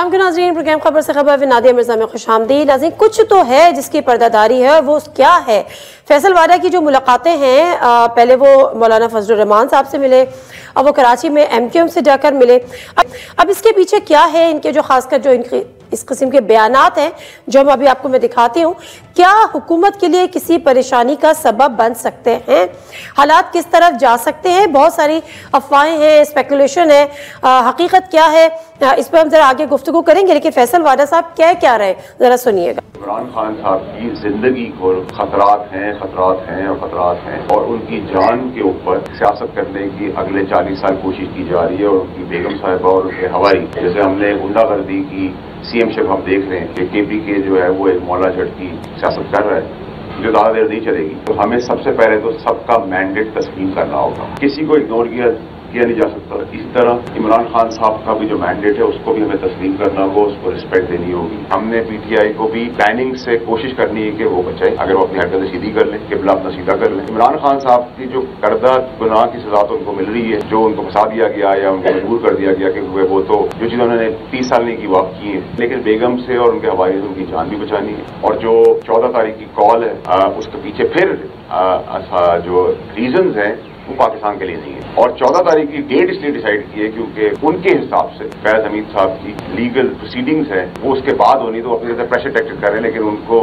अस्सलाम नाज़रीन, प्रोग्राम खबर से खबर नादिया मिर्जा में खुशामदीद। नाज़रीन, कुछ तो है जिसकी पर्दादारी है और वो क्या है? फैसल वाडा की जो मुलाकातें हैं, पहले वो मौलाना फजलुर रहमान साहब से मिले, अब वो कराची में MQM से जाकर मिले। अब इसके पीछे क्या है? इनके जो खासकर जो इनके इस किस्म के बयानात हैं जो मैं अभी आपको दिखाती हूँ, क्या हुकूमत के लिए किसी परेशानी का सबब बन सकते हैं? हालात किस तरफ जा सकते हैं? बहुत सारी अफवाहें हैं, स्पेकुलेशन है, हकीकत क्या है, इस पर हम जरा आगे गुफ्तगू करेंगे। लेकिन फैसल वाडा साहब क्या रहे, जरा सुनिएगा। इमरान खान साहब की जिंदगी को खतरात हैं और उनकी जान के ऊपर सियासत करने की अगले 40 साल कोशिश की जा रही है। और उनकी बेगम साहिबा और उनके हवारी, जैसे हमने गुंडागर्दी की CM शिप हम देख रहे हैं कि KPK जो है वो एक मौला झट की सियासत कर रहा है जो ज़्यादा देर नहीं चलेगी। तो हमें सबसे पहले तो सबका मैंडेट तस्लीम करना होगा, किसी को इग्नोर किया नहीं जा सकता। इस तरह इमरान खान साहब का भी जो मैंडेट है उसको भी हमें तस्लीम करना होगा, उसको रिस्पेक्ट देनी होगी। हमने PTI को भी प्लानिंग से कोशिश करनी है कि वो बचाए, अगर वो अपनी हरकतें सीधी कर लें, किबला अपना सीधा कर लें। इमरान खान साहब की जो करदा गुनाह की सजा तो उनको मिल रही है, जो उनको फंसा दिया गया या उनको मजबूर कर दिया गया कि वो तो जो चीज़ उन्होंने 30 साल नहीं की वो आप की है, लेकिन बेगम से और उनके हवाले से उनकी जान भी बचानी है। और जो 14 तारीख की कॉल है उसके पीछे फिर जो रीजंस हैं वो पाकिस्तान के लिए नहीं है। और 14 तारीख की डेट इसलिए डिसाइड की है क्योंकि उनके हिसाब से फैज हमीद साहब की लीगल प्रोसीडिंग्स हैं वो उसके बाद होनी, तो अपनी प्रेशर टैक्टिक कर रहे हैं, लेकिन उनको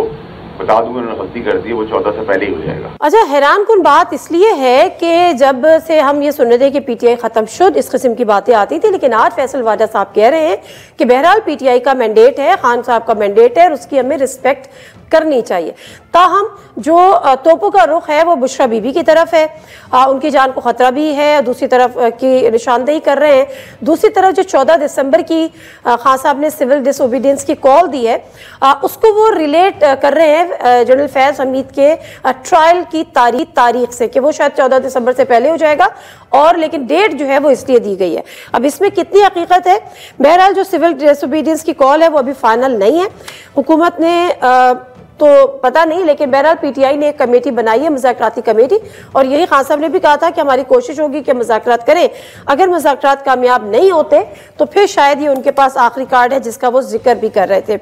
बता दूंगा उन्होंने गलती कर दी है, वो 14 से पहले ही हो जाएगा। अच्छा, हैरान कुन बात इसलिए है कि जब से हम ये सुन रहे थे कि PTI खत्म शुद, इस किस्म की बातें आती थी, लेकिन आज फैसल वाडा साहब कह रहे हैं कि बहरहाल PTI का मैंडेट है, खान साहब का मैंडेट है और उसकी हमें रिस्पेक्ट करनी चाहिए। ताहम जो तोपों का रुख है वो बुशरा बीबी की तरफ है, उनकी जान को खतरा भी है, दूसरी तरफ की निशानदेही कर रहे हैं। दूसरी तरफ जो 14 दिसंबर की खान साहब ने सिविल डिसोबीडियंस की कॉल दी है, उसको वो रिलेट कर रहे हैं जनरल फैज हमीद के ट्रायल की तारीख से, कि वो शायद 14 दिसंबर से पहले हो जाएगा, और लेकिन डेट जो है वो इसलिए दी गई है। अब इसमें कितनी हकीकत है? बहरहाल जो सिविल डिसोबीडियंस की कॉल है वो अभी फाइनल नहीं है, हुकूमत ने तो पता नहीं, लेकिन बहरहाल PTI ने एक कमेटी बनाई है, मुज़ाकराती कमेटी, और यही खान साहब ने भी कहा था कि हमारी कोशिश होगी कि मुज़ाकरात करें। अगर मुज़ाकरात कामयाब नहीं होते तो फिर शायद ये उनके पास आखिरी कार्ड है जिसका वो जिक्र भी कर रहे थे।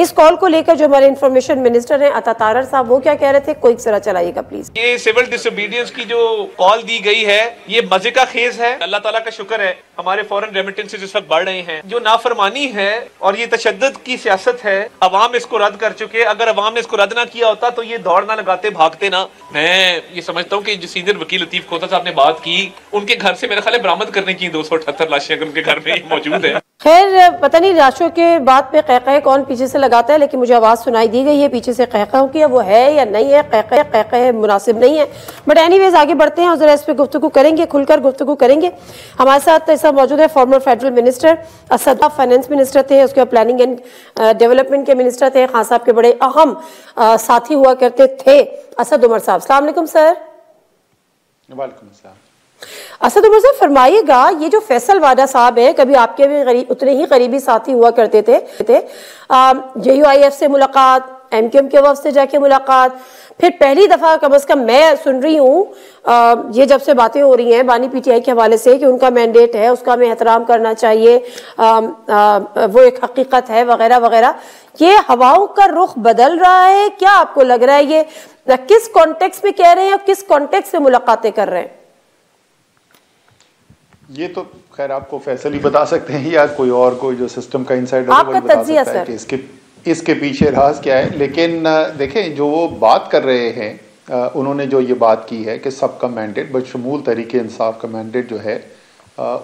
इस कॉल को लेकर जो हमारे इंफॉर्मेशन मिनिस्टर हैं अता तारर साहब, वो क्या कह रहे थे, कोई जरा चलाइएगा प्लीज। ये सिविल डिसोबीडियंस की जो कॉल दी गई है ये मजे का खेज है। अल्लाह ताला का शुक्र है हमारे फॉरेन रेमिटेंसेस इस वक्त बढ़ रहे हैं। जो नाफरमानी है और ये तशद्दुद की सियासत है, अवाम इसको रद्द कर चुके। अगर अवाम ने इसको रद्द ना किया होता तो ये दौड़ ना लगाते, भागते ना। मैं ये समझता हूँ कि जो सीनियर वकील लतीफ खोता साहब ने बात की, उनके घर से मेरे ख्याल है बरामद करने की 278 लाशें अगर उनके घर में मौजूद है। खैर, पता नहीं लाशों के बात पे कहकह कौन पीछे से लगाता है, लेकिन मुझे आवाज सुनाई दी गई है पीछे से कहकह की, वो है या नहीं है, कहकह मुनासिब नहीं है। बट एनीवेज आगे बढ़ते हैं और जरा इस पर गुफ्तगू करेंगे, खुलकर गुफ्तगू करेंगे। हमारे साथ ऐसा मौजूद है farmer federal minister Asad, finance minister थे, उसके बाद प्लानिंग एंड डेवलपमेंट के मिनिस्टर थे, खान साहब के बड़े अहम साथी हुआ करते थे, असद उमर साहब। अस्सलाम वालेकुम सर। वालेकुम अस्सलाम। असद उमर साहब, फरमाइएगा, ये जो फैसल वाडा साहब है, कभी आपके भी उतने ही करीबी साथी हुआ करते थे, JUIF से मुलाकात, MQM के वफ्द से जाके मुलाकात, फिर पहली दफा कम अज कम मैं सुन रही हूँ ये जब से बातें हो रही हैं बानी PTI के हवाले से कि उनका मैंडेट है, उसका हमें एहतराम करना चाहिए, वो एक हकीकत है, वगैरह वगैरह। ये हवाओं का रुख बदल रहा है, क्या आपको लग रहा है ये किस कॉन्टेक्स्ट में कह रहे हैं और किस कॉन्टेक्स्ट में मुलाकातें कर रहे हैं? ये तो खैर आपको फैसल ही बता सकते हैं या कोई और, कोई जो सिस्टम का इनसाइडर है आपका तज्जिया सर कि इसके पीछे राज क्या है। लेकिन देखें, जो वो बात कर रहे हैं, उन्होंने जो ये बात की है कि सबका मैंडेट बशमूल तरीके इंसाफ का मैंडेट जो है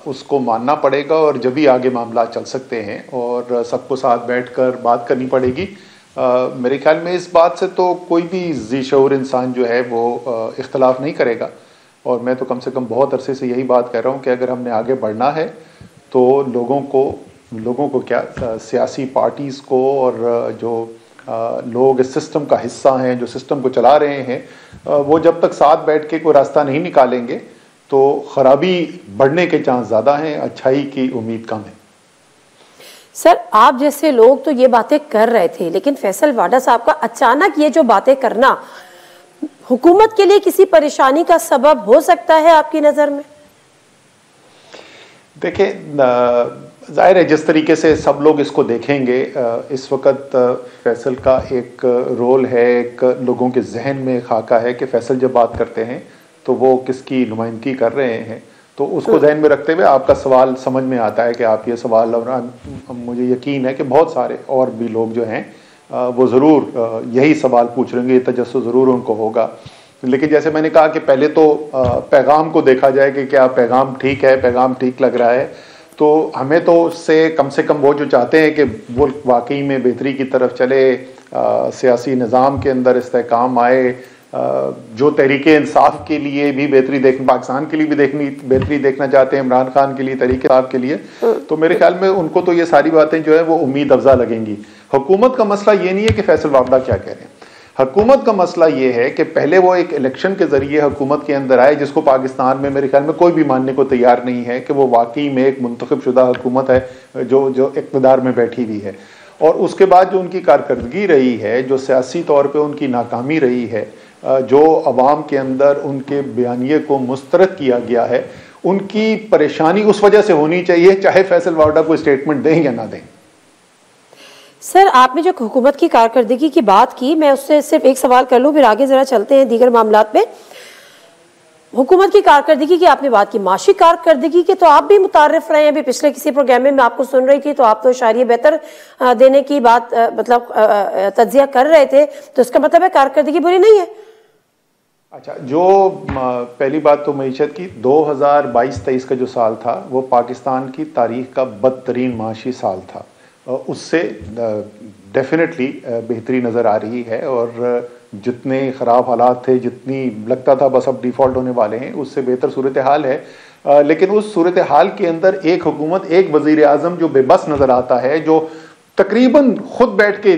उसको मानना पड़ेगा और जब भी आगे मामला चल सकते हैं और सबको साथ बैठकर बात करनी पड़ेगी। मेरे ख्याल में इस बात से तो कोई भी जी शऊर इंसान जो है वो इख्तलाफ नहीं करेगा। और मैं तो कम से कम बहुत अरसे से यही बात कर रहा हूँ कि अगर हमने आगे बढ़ना है तो लोगों को क्या, सियासी पार्टीज़ को और जो लोग इस सिस्टम का हिस्सा हैं, जो सिस्टम को चला रहे हैं, वो जब तक साथ बैठ के कोई रास्ता नहीं निकालेंगे तो खराबी बढ़ने के चांस ज़्यादा हैं, अच्छाई की उम्मीद कम है। सर, आप जैसे लोग तो ये बातें कर रहे थे, लेकिन फैसल वाडा साहब का अचानक ये जो बातें करना हुकूमत के लिए किसी परेशानी का सबब हो सकता है आपकी नज़र में? देखिए, जाहिर है जिस तरीके से सब लोग इसको देखेंगे, इस वक्त फैसल का एक रोल है, एक लोगों के जहन में खाका है कि फैसल जब बात करते हैं तो वो किसकी नुमाइंदगी कर रहे हैं, तो उसको जहन में रखते हुए आपका सवाल समझ में आता है कि आप ये सवाल, और मुझे यकीन है कि बहुत सारे और भी लोग जो हैं वो ज़रूर यही सवाल पूछ रहे होंगे, तजस्सुस ज़रूर उनको होगा। लेकिन जैसे मैंने कहा कि पहले तो पैगाम को देखा जाए कि क्या पैगाम ठीक है, पैगाम ठीक लग रहा है, तो हमें तो उससे कम से कम वो जो चाहते हैं कि वो वाकई में बेहतरी की तरफ चले, सियासी निज़ाम के अंदर इस्तेहकाम आए, जो तहरीके इंसाफ के लिए भी बेहतरी पाकिस्तान के लिए भी बेहतरी देखना चाहते हैं, इमरान खान के लिए, तहरीके इंसाफ के लिए, तो मेरे ख्याल में उनको तो ये सारी बातें जो है वो उम्मीद अफजा लगेंगी। हुकूमत का मसला ये नहीं है कि फैसल वावड़ा क्या कह रहे हैं, हुकूमत का मसला ये है कि पहले वो एक इलेक्शन के जरिए हुकूमत के अंदर आए, जिसको पाकिस्तान में मेरे ख्याल में कोई भी मानने को तैयार नहीं है कि वो वाकई में एक मुंतखब शुदा हुकूमत है जो इक़्तिदार में बैठी हुई है। और उसके बाद जो उनकी कारकर्दगी रही है, जो सियासी तौर पर उनकी नाकामी रही है, जो अवाम के अंदर उनके बयानिए को मुस्तरद किया गया है, उनकी परेशानी उस वजह से होनी चाहिए, चाहे फैसल वावड़ा कोई स्टेटमेंट दें या ना दें। सर, आपने जो हुकूमत की कारकर्दगी की बात की, मैं उससे सिर्फ एक सवाल कर लूं, फिर आगे जरा चलते हैं दीगर मामलात पे। हुकूमत की कारकर्दगी की आपने बात की, माशी कारकर्दगी के तो आप भी मुतारिफ रहे हैं। अभी पिछले किसी प्रोग्राम में मैं आपको सुन रही थी तो आप तो शायरी बेहतर देने की बात मतलब तज्जिया कर रहे थे, तो इसका मतलब है कारकर्दगी बुरी नहीं है। अच्छा, जो पहली बात तो मईशत की 2022-23 का जो साल था वो पाकिस्तान की तारीख का बदतरीन माशी साल था, उससे डेफिनेटली बेहतरी नज़र आ रही है, और जितने ख़राब हालात थे, जितनी लगता था बस अब डिफ़ॉल्ट होने वाले हैं, उससे बेहतर सूरत हाल है। लेकिन उस सूरत हाल के अंदर एक हुकूमत, एक वज़ीर आज़म जो बेबस नज़र आता है, जो तकरीबन खुद बैठ के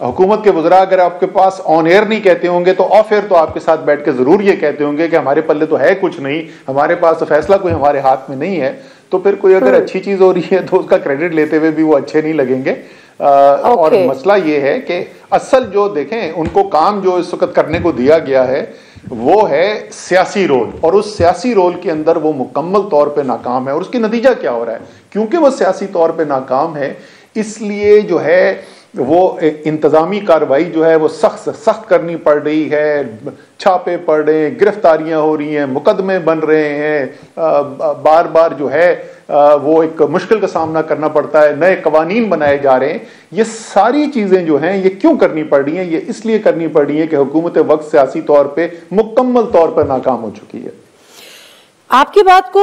हुकूमत के वज़रा अगर आपके पास ऑन एयर नहीं कहते होंगे तो ऑफ एयर तो आपके साथ बैठ के ज़रूर ये कहते होंगे कि हमारे पल्ले तो है कुछ नहीं, हमारे पास तो फैसला कोई हमारे हाथ में नहीं है, तो फिर कोई अगर अच्छी चीज़ हो रही है तो उसका क्रेडिट लेते हुए भी वो अच्छे नहीं लगेंगे। और मसला ये है कि असल जो देखें उनको काम जो इस वक्त करने को दिया गया है वो है सियासी रोल, और उस सियासी रोल के अंदर वो मुकम्मल तौर पे नाकाम है। और उसकी नतीजा क्या हो रहा है, क्योंकि वो सियासी तौर पे नाकाम है, इसलिए जो है वो इंतज़ामी कार्रवाई जो है वो सख्त करनी पड़ रही है, छापे पड़ रहे हैं, गिरफ्तारियां हो रही हैं, मुकदमे बन रहे हैं, बार बार जो है वो एक मुश्किल का सामना करना पड़ता है, नए कवानीन बनाए जा रहे हैं। ये सारी चीज़ें जो हैं ये क्यों करनी पड़ रही हैं, ये इसलिए करनी पड़ रही है कि हुकूमत वक्त सियासी तौर पर मुकम्मल तौर पर नाकाम हो चुकी है। आपकी बात को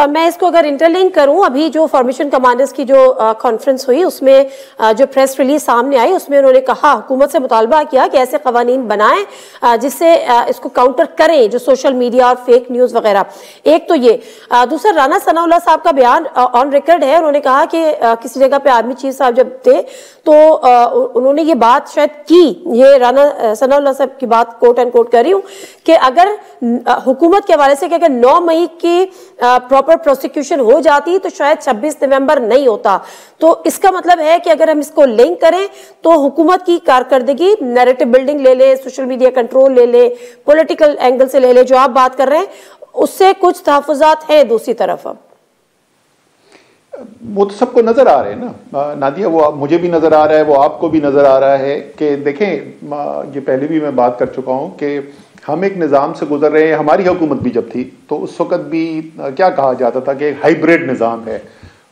मैं इसको अगर इंटरलिंक करूं, अभी जो फॉर्मेशन कमांडर्स की जो कॉन्फ्रेंस हुई उसमें जो प्रेस रिलीज सामने आई उसमें उन्होंने कहा, हुकूमत से मुतालबा किया कि ऐसे कवानीन बनाएं जिससे इसको काउंटर करें जो सोशल मीडिया और फेक न्यूज़ वगैरह। एक तो ये, दूसरा राना सनाउल्लाह साहब का बयान ऑन रिकॉर्ड है, उन्होंने कहा कि किसी जगह पे आर्मी चीफ साहब जब थे तो उन्होंने ये बात शायद की, ये राना सनाउल्लाह साहब की बात कोट एंड कोट कर रही हूँ, कि अगर हुकूमत के हवाले से कि अगर 9 मई की प्रॉपर प्रोसिक्यूशन हो जाती तो शायद 26 नवंबर नहीं होता। तो इसका मतलब है कि अगर हम इसको लिंक करें तो हुकूमत की कारकर्दगी, नैरेटिव बिल्डिंग ले ले, सोशल मीडिया कंट्रोल ले ले, पॉलिटिकल एंगल से ले ले, जो आप बात कर रहे हैं उससे कुछ तहफ़्फ़ुज़ात हैं दूसरी तरफ। वो तो सबको नजर आ रहे हैं ना नादिया, वो मुझे भी नजर आ रहा है, वो आपको भी नजर आ रहा है कि देखें, ये पहले भी मैं बात कर चुका हूं कि हम एक निज़ाम से गुजर रहे हैं। हमारी हुकूमत भी जब थी तो उस वक्त भी क्या कहा जाता था कि एक हाइब्रिड निज़ाम है।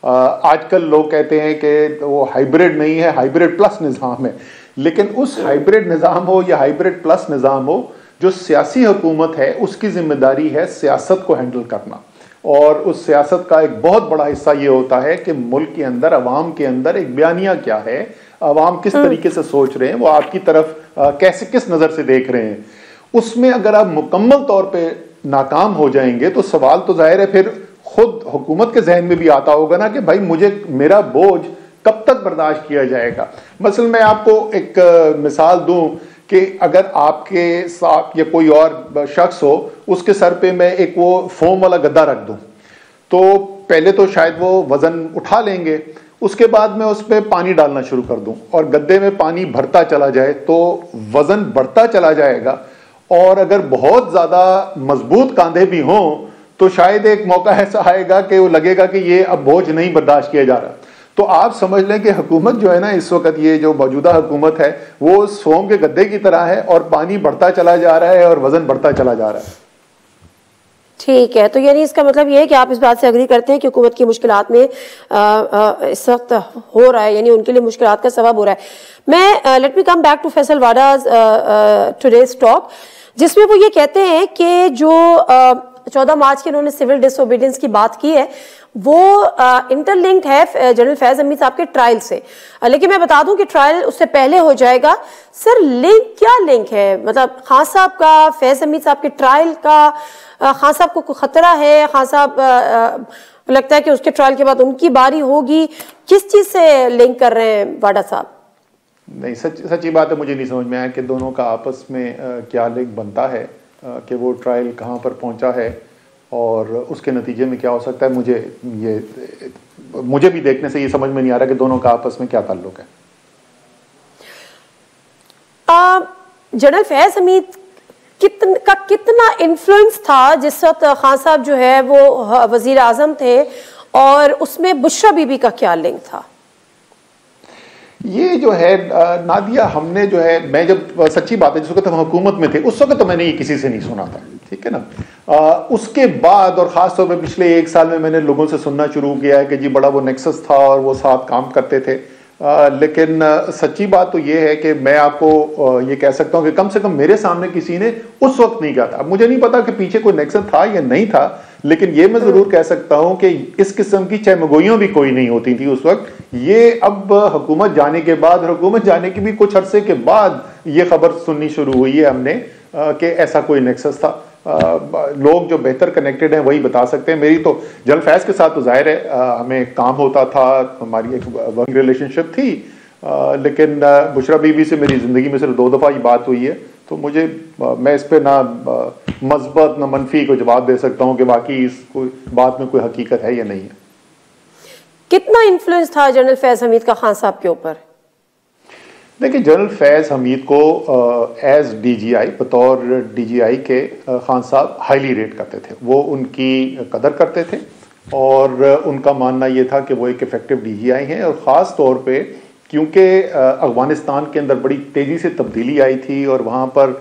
आजकल लोग कहते हैं कि वो हाइब्रिड नहीं है, हाइब्रिड प्लस निज़ाम है। लेकिन उस हाइब्रिड निज़ाम हो या हाइब्रिड प्लस निज़ाम हो, जो सियासी हुकूमत है उसकी जिम्मेदारी है सियासत को हैंडल करना, और उस सियासत का एक बहुत बड़ा हिस्सा ये होता है कि मुल्क के अंदर, अवाम के अंदर एक बयानिया क्या है, अवाम किस तरीके से सोच रहे हैं, वो आपकी तरफ कैसे किस नज़र से देख रहे हैं। उसमें अगर आप मुकम्मल तौर पे नाकाम हो जाएंगे तो सवाल तो जाहिर है फिर खुद हुकूमत के जहन में भी आता होगा ना कि भाई मुझे मेरा बोझ कब तक बर्दाश्त किया जाएगा। मसलन मैं आपको एक मिसाल दूं कि अगर आपके साथ या कोई और शख्स हो, उसके सर पे मैं एक वो फोम वाला गद्दा रख दूं तो पहले तो शायद वो वजन उठा लेंगे, उसके बाद मैं उस पर पानी डालना शुरू कर दूं और गद्दे में पानी भरता चला जाए तो वजन बढ़ता चला जाएगा। और अगर बहुत ज़्यादा मजबूत कांधे भी हों तो शायद एक मौका ऐसा आएगा कि वो लगेगा कि ये अब बोझ नहीं बर्दाश्त किया जा रहा। तो आप समझ लें कि हुकूमत जो है ना, इस वक्त ये जो मौजूदा हुकूमत है वो सोम के गद्दे की तरह है और पानी बढ़ता चला जा रहा है और वजन बढ़ता चला जा रहा है। ठीक है, तो यानी इसका मतलब ये है कि आप इस बात से अग्री करते हैं कि हुकूमत की मुश्किलात में इस वक्त हो रहा है, यानी उनके लिए मुश्किलात का सबब हो रहा है। मैं let me come back to Faisal Vawda's today's talk, जिसमें वो ये कहते हैं कि जो 14 मार्च की उन्होंने सिविल डिसओबीडियंस की बात की है वो इंटरलिंक्ड है जनरल फैज हमीद साहब के ट्रायल से, लेकिन मैं बता दूं कि ट्रायल उससे पहले हो जाएगा। सर लिंक क्या लिंक है, मतलब खान साहब का फैज हमीद साहब के ट्रायल का खान साहब को खतरा है, खान साहब लगता है कि उसके ट्रायल के बाद उनकी बारी होगी, किस चीज से लिंक कर रहे हैं वाडा साहब? नहीं, सच्ची बात है, मुझे नहीं समझ में आया कि दोनों का आपस में क्या लिंक बनता है, कि वो ट्रायल कहाँ पर पहुंचा है और उसके नतीजे में क्या हो सकता है। मुझे भी देखने से ये समझ में नहीं आ रहा कि दोनों का आपस में क्या ताल्लुक है। जनरल फैज हमीद कितना इन्फ्लुएंस था जिस वक्त खान साहब जो है वो वजीर आजम थे, और उसमें बुशरा बीबी का क्या लिंक था? ये जो है नादिया, हमने जो है, मैं जब सच्ची बात है जिस वक्त हम हुकूमत में थे उस वक्त तो मैंने ये किसी से नहीं सुना था, ठीक है ना। उसके बाद और ख़ास तौर पे पिछले 1 साल में मैंने लोगों से सुनना शुरू किया है कि जी बड़ा वो नेक्सस था और वो साथ काम करते थे। लेकिन सच्ची बात तो ये है कि मैं आपको ये कह सकता हूँ कि कम से कम मेरे सामने किसी ने उस वक्त नहीं कहा था। अब मुझे नहीं पता कि पीछे कोई नेक्सस था या नहीं था, लेकिन ये मैं ज़रूर कह सकता हूँ कि इस किस्म की चहमगोइयाँ भी कोई नहीं होती थी उस वक्त। ये अब हुकूमत जाने के बाद, हुकूमत जाने के भी कुछ अरसे के बाद ये खबर सुननी शुरू हुई है हमने कि ऐसा कोई नेक्सस था। लोग जो बेहतर कनेक्टेड हैं वही बता सकते हैं। मेरी तो जनरल फैज के साथ तो जाहिर है हमें काम होता था, हमारी एक वर्किंग रिलेशनशिप थी, लेकिन बुशरा बीबी से मेरी ज़िंदगी में सिर्फ 2 दफ़ा ही बात हुई है। तो मैं इस पर ना मस्बत ना मनफी को जवाब दे सकता हूँ कि वाकई इस कोई बात में कोई हकीकत है या नहीं है। कितना इन्फ्लुएंस था जनरल फैज हमीद का खान साहब के ऊपर? देखिए, जनरल फैज हमीद को एज DGI, बतौर DGI के खान साहब हाईली रेट करते थे, वो उनकी कदर करते थे और उनका मानना ये था कि वो एक इफेक्टिव DGI हैं। और ख़ास तौर पे क्योंकि अफगानिस्तान के अंदर बड़ी तेज़ी से तब्दीली आई थी और वहाँ पर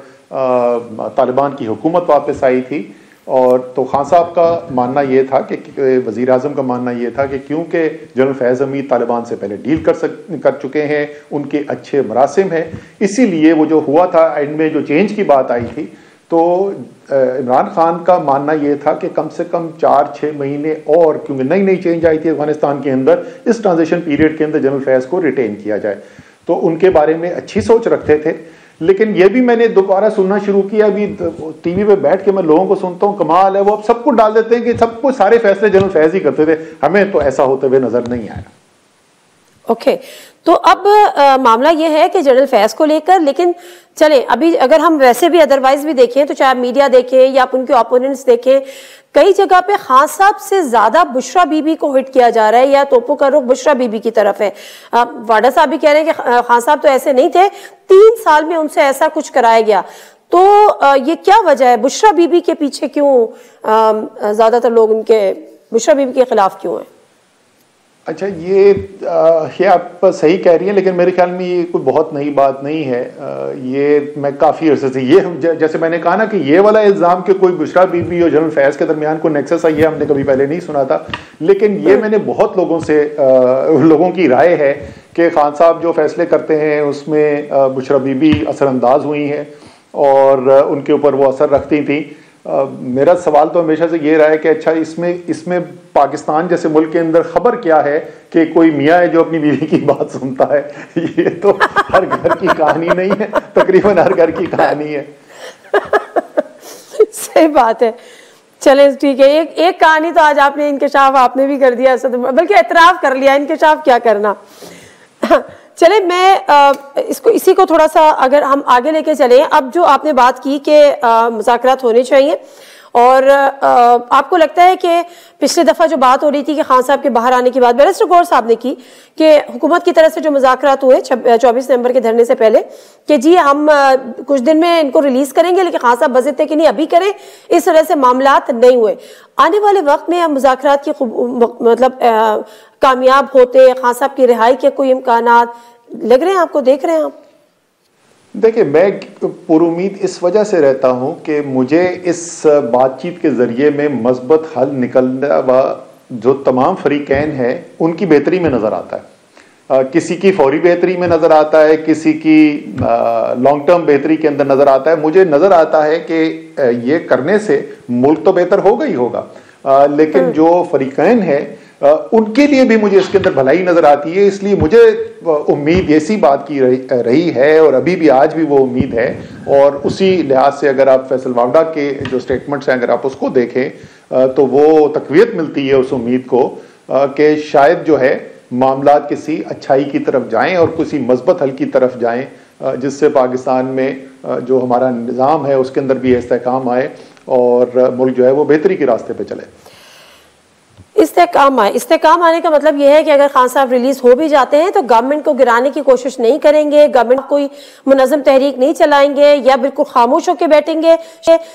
तालिबान की हुकूमत वापस आई थी, और तो खान साहब का मानना ये था कि वज़ीर आज़म का मानना ये था कि क्योंकि जनरल फैज़ हमीद तालिबान से पहले डील कर चुके हैं, उनके अच्छे मरासिम हैं, इसीलिए वो जो हुआ था एंड में जो चेंज की बात आई थी, तो इमरान खान का मानना ये था कि कम से कम 4-6 महीने और, क्योंकि नई नई चेंज आई थी अफगानिस्तान के अंदर, इस ट्रांजिशन पीरियड के अंदर जनरल फैज़ को रिटेन किया जाए। तो उनके बारे में अच्छी सोच रखते थे। लेकिन ये भी मैंने दोबारा सुनना शुरू किया, अभी टीवी पे बैठ के मैं लोगों को सुनता हूँ, कमाल है, वो अब सब कुछ डाल देते हैं कि सब कुछ सारे फैसले जनरल फैज़ ही करते थे। हमें तो ऐसा होते हुए नजर नहीं आया। ओके, तो अब मामला ये है कि जनरल फैज़ को लेकर, लेकिन चलें अभी अगर हम वैसे भी अदरवाइज भी देखें तो चाहे मीडिया देखें या उनके ओपोनेंट्स देखें, कई जगह पे खान साहब से ज्यादा बुशरा बीबी को हिट किया जा रहा है या तोपों का रुख बुशरा बीबी की तरफ है। वाडा साहब भी कह रहे हैं कि खान साहब तो ऐसे नहीं थे, 3 साल में उनसे ऐसा कुछ कराया गया। तो ये क्या वजह है, बुशरा बीबी के पीछे क्यों ज्यादातर लोग उनके बुशरा बीबी के खिलाफ क्यों हैं? अच्छा, ये आप सही कह रही हैं, लेकिन मेरे ख्याल में ये कोई बहुत नई बात नहीं है। ये मैं काफ़ी अर्से से, ये जैसे मैंने कहा ना कि ये वाला इल्ज़ाम कि कोई बुशरा बीबी और जनरल फैज़ के दरमियान कोई नेक्सस है, ये हमने कभी पहले नहीं सुना था। लेकिन ये मैंने बहुत लोगों से, लोगों की राय है कि खान साहब जो फैसले करते हैं उसमें बुशरा बीबी असरअंदाज हुई हैं और उनके ऊपर वो असर रखती थी। मेरा सवाल तो हमेशा से ये रहा है कि अच्छा, इसमें पाकिस्तान जैसे मुल्क के अंदर खबर क्या है कि कोई मियाँ है जो अपनी बीवी की बात सुनता है। ये तो हर घर की कहानी नहीं है, तकरीबन हर घर की कहानी है। सही बात है। चले ठीक है, एक कहानी तो आज आपने इंकशाफ आपने भी कर दिया, बल्कि एतराफ कर लिया, इंकशाफ क्या करना। चले मैं इसी को थोड़ा सा अगर हम आगे लेके चले, अब जो आपने बात की कि मुज़ाकरात होने चाहिए और आपको लगता है कि पिछले दफा जो बात हो रही थी कि खान साहब के बाहर आने की बात बैरिस्टर गौर साहब ने की कि हुकूमत की तरफ से जो मुज़ाकरात हुए 24 नवंबर के धरने से पहले कि जी हम कुछ दिन में इनको रिलीज करेंगे, लेकिन खान साहब बज़िद थे कि नहीं अभी करें, इस वजह से मामलात नहीं हुए। आने वाले वक्त में मुज़ाकरात की मतलब कामयाब होते, खान साहब की रिहाई के कोई इम्कानात लग रहे हैं आपको, देख रहे हैं आप? देखिए, मैं पुरुमीद इस वजह से रहता हूं कि मुझे इस बातचीत के जरिए में मस्बत हल निकलना व जो तमाम फरीकैन है उनकी बेहतरी में नज़र आता है। किसी की फौरी बेहतरी में नज़र आता है, किसी की लॉन्ग टर्म बेहतरी के अंदर नज़र आता है। मुझे नज़र आता है कि ये करने से मुल्क तो बेहतर होगा ही होगा, लेकिन जो फरीकैन है उनके लिए भी मुझे इसके अंदर भलाई नजर आती है। इसलिए मुझे उम्मीद ऐसी बात की रही है और अभी भी आज भी वो उम्मीद है। और उसी लिहाज से अगर आप फैसल वावडा के जो स्टेटमेंट्स हैं अगर आप उसको देखें तो वो तकवीत मिलती है उस उम्मीद को कि शायद जो है मामला किसी अच्छाई की तरफ जाएं और किसी मस्बत हल की तरफ जाएं, जिससे पाकिस्तान में जो हमारा निज़ाम है उसके अंदर भी इस्तेहकाम आए और मुल्क जो है वो बेहतरी के रास्ते पे चले। इस्तेहकाम आने का मतलब यह है कि अगर खान साहब रिलीज हो भी जाते हैं तो गवर्नमेंट को गिराने की कोशिश नहीं करेंगे, गवर्नमेंट कोई मुनज़्ज़म तहरीक नहीं चलाएंगे या बिल्कुल खामोश होकर बैठेंगे।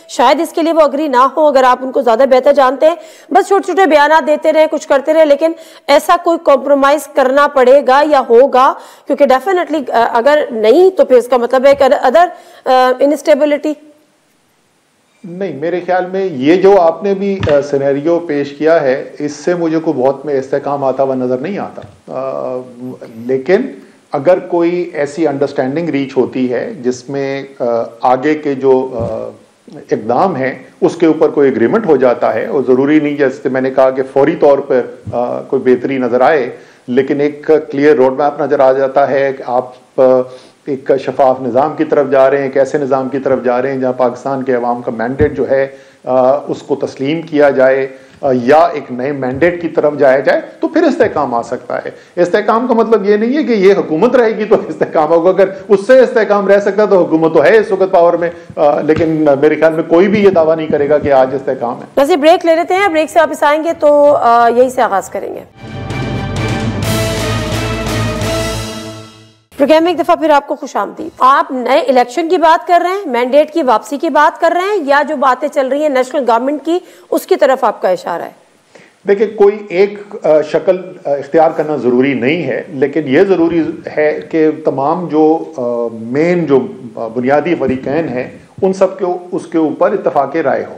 शायद इसके लिए वो अग्री ना हो, अगर आप उनको ज्यादा बेहतर जानते हैं। बस छोटे छोटे बयान देते रहे, कुछ करते रहे, लेकिन ऐसा कोई कॉम्प्रोमाइज करना पड़ेगा या होगा, क्योंकि डेफिनेटली अगर नहीं तो फिर इसका मतलब है कि अदर इनस्टेबिलिटी। नहीं, मेरे ख्याल में ये जो आपने भी सिनेरियो पेश किया है इससे मुझे को बहुत में इस्तेहकाम आता हुआ नज़र नहीं आता। लेकिन अगर कोई ऐसी अंडरस्टैंडिंग रीच होती है जिसमें आगे के जो इक़दाम है उसके ऊपर कोई एग्रीमेंट हो जाता है, और ज़रूरी नहीं जैसे मैंने कहा कि फौरी तौर पर कोई बेहतरी नज़र आए, लेकिन एक क्लियर रोड मैप नज़र आ जाता है कि आप एक शफाफ निज़ाम की तरफ जा रहे हैं, एक ऐसे निज़ाम की तरफ जा रहे हैं जहां पाकिस्तान के अवाम का मैंडेट जो है उसको तस्लीम किया जाए या एक नए मैंडेट की तरफ जाया जाए, तो फिर इस्तेहकाम आ सकता है। इस्तेहकाम का मतलब ये नहीं है कि ये हुकूमत रहेगी तो इस्तेहकाम होगा। अगर उससे इस्तेहकाम रह सकता तो हुकूमत तो है इस वक्त पावर में, लेकिन मेरे ख्याल में कोई भी ये दावा नहीं करेगा कि आज इस्तेहकाम है। वैसे ब्रेक ले लेते हैं, ब्रेक से वापस आएंगे तो यही से आगाज करेंगे। प्रोग्राम में एक दफा फिर आपको खुशामदीद। आप नए इलेक्शन की बात कर रहे हैं, मैंडेट की वापसी की बात कर रहे हैं, या जो बातें चल रही हैं नेशनल गवर्नमेंट की उसकी तरफ आपका इशारा है? देखिए, कोई एक शक्ल इख्तियार करना ज़रूरी नहीं है, लेकिन यह ज़रूरी है कि तमाम जो मेन जो बुनियादी फरीकैन हैं उन सब के उसके ऊपर इत्तफाक राय हो।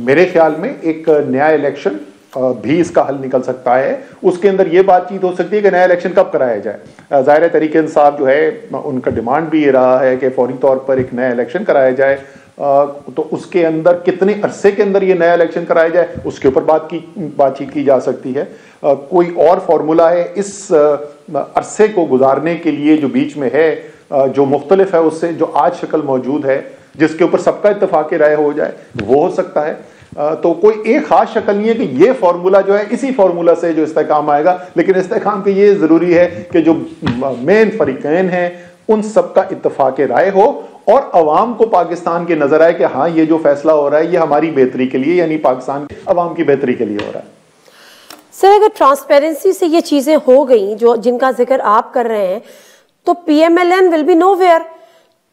मेरे ख्याल में एक नया इलेक्शन भी इसका हल निकल सकता है। उसके अंदर ये बातचीत हो सकती है कि नया इलेक्शन कब कराया जाए। ज़ाहिर तरीके इंसाफ जो है उनका डिमांड भी ये रहा है कि फौरी तौर पर एक नया इलेक्शन कराया जाए, तो उसके अंदर कितने अरसे के अंदर ये नया इलेक्शन कराया जाए उसके ऊपर बातचीत की जा सकती है। कोई और फार्मूला है इस अरसे को गुजारने के लिए जो बीच में है, जो मुख्तलिफ है उससे जो आज शक्ल मौजूद है, जिसके ऊपर सबका इत्तफाक राय हो जाए, वो हो सकता है। तो कोई एक खास शक्ल नहीं है कि ये फार्मूला जो है इसी फार्मूला से जो इस्तेहकाम आएगा, लेकिन इस्तेहकाम के ये जरूरी है कि जो मेन फरीकैन हैं उन सबका इत्तफाक राय हो और अवाम को पाकिस्तान के नजर आए कि हाँ ये जो फैसला हो रहा है ये हमारी बेहतरी के लिए, यानी पाकिस्तान के अवाम की बेहतरी के लिए हो रहा है। सर, अगर ट्रांसपेरेंसी से ये चीजें हो गई जो जिनका जिक्र आप कर रहे हैं, तो PMLN विल बी नोवेयर।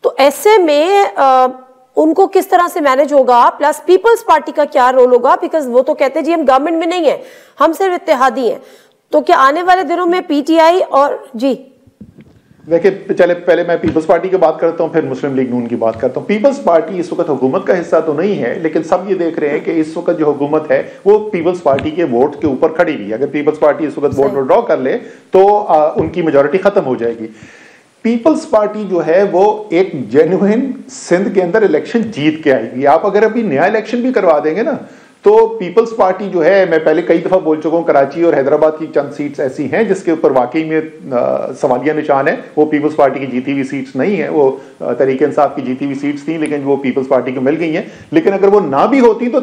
तो ऐसे में उनको किस तरह से मैनेज होगा, प्लस पीपल्स पार्टी का क्या रोल होगा? बिकॉज वो तो कहते हैं जी हम गवर्नमेंट में नहीं है, हम सिर्फ इत्तेहादी हैं। तो क्या आने वाले दिनों में PTI और जी देखिए, चले पहले मैं पीपल्स पार्टी की बात करता हूं, फिर मुस्लिम लीग नून की बात करता हूं। पीपल्स पार्टी इस वक्त हुकूमत का हिस्सा तो नहीं है, लेकिन सब ये देख रहे हैं कि इस वक्त जो हुकूमत है वो पीपल्स पार्टी के वोट के ऊपर खड़ी हुई है। अगर पीपल्स पार्टी इस वक्त वोट विड्रॉ कर ले तो उनकी मेजोरिटी खत्म हो जाएगी। पीपल्स पार्टी जो है वो एक जेन्युइन सिंध के अंदर इलेक्शन जीत के आएगी। आप अगर अभी नया इलेक्शन भी करवा देंगे ना, तो पीपल्स पार्टी जो है, मैं पहले कई दफा बोल चुका हूं, कराची और हैदराबाद की चंद सीट्स ऐसी हैं जिसके ऊपर वाकई में सवालिया निशान है। वो पीपल्स पार्टी की जीती हुई सीट्स नहीं है, वो तरीके इंसाफ की जीती हुई सीट्स थी, लेकिन वो पीपल्स पार्टी को मिल गई हैं। लेकिन अगर वो ना भी होती तो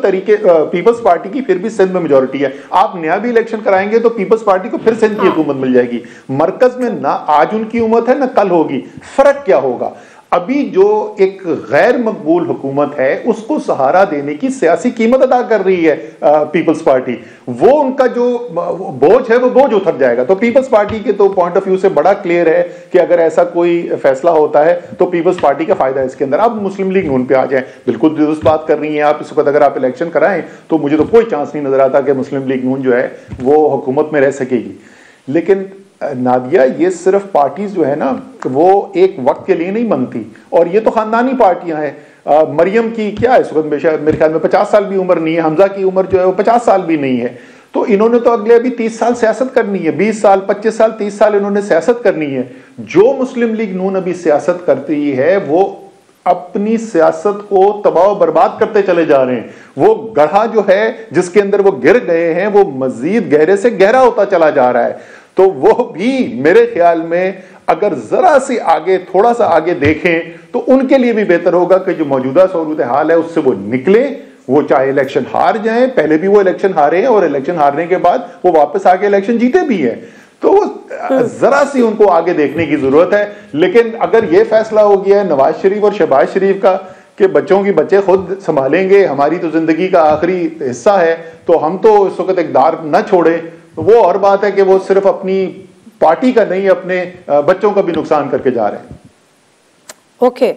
पीपल्स पार्टी की फिर भी सिंध में मेजोरिटी है। आप नया भी इलेक्शन कराएंगे तो पीपल्स पार्टी को फिर सिंध की हुकूमत मिल जाएगी। मरकज में ना आज उनकी हुकूमत है ना कल होगी। फर्क क्या होगा? अभी जो एक गैर मकबूल हुकूमत है उसको सहारा देने की सियासी कीमत अदा कर रही है पीपल्स पार्टी। वो उनका जो बोझ है वो बोझ उतर जाएगा। तो पीपल्स पार्टी के तो पॉइंट ऑफ व्यू से बड़ा क्लियर है कि अगर ऐसा कोई फैसला होता है तो पीपल्स पार्टी का फायदा है इसके अंदर। अब मुस्लिम लीग नून पे आ जाए, बिल्कुल दुरुस्त बात कर रही हैं आप। इस वक्त अगर आप इलेक्शन कराएं तो मुझे तो कोई चांस नहीं नजर आता कि मुस्लिम लीग नून जो है वो हुकूमत में रह सकेगी। लेकिन नादिया, ये सिर्फ पार्टीज जो है ना वो एक वक्त के लिए नहीं बनती, और ये तो खानदानी पार्टियां हैं। मरियम की क्या है इस वक्त मेरे ख्याल में 50 साल भी उम्र नहीं है, हमजा की उम्र जो है वो 50 साल भी नहीं है। तो इन्होंने तो अगले अभी 30 साल सियासत करनी है, 20 साल 25 साल 30 साल इन्होंने सियासत करनी है। जो मुस्लिम लीग नून अभी सियासत करती है वो अपनी सियासत को तबाह बर्बाद करते चले जा रहे हैं। वो गढ़ा जो है जिसके अंदर वो गिर गए हैं वो मजीद गहरे से गहरा होता चला जा रहा है। तो वो भी मेरे ख्याल में अगर जरा सी आगे, थोड़ा सा आगे देखें तो उनके लिए भी बेहतर होगा कि जो मौजूदा सूरत हाल है उससे वो निकले। वो चाहे इलेक्शन हार जाएं, पहले भी वो इलेक्शन हारे हैं और इलेक्शन हारने के बाद वो वापस आके इलेक्शन जीते भी हैं। तो जरा सी उनको आगे देखने की जरूरत है। लेकिन अगर ये फैसला हो गया है नवाज शरीफ और शहबाज शरीफ का कि बच्चों की बच्चे खुद संभालेंगे, हमारी तो जिंदगी का आखिरी हिस्सा है, तो हम तो इस वक्त इक़्तिदार न छोड़े, तो वो और बात है कि वो सिर्फ अपनी पार्टी का नहीं अपने बच्चों का भी नुकसान करके जा रहे हैं। ओके,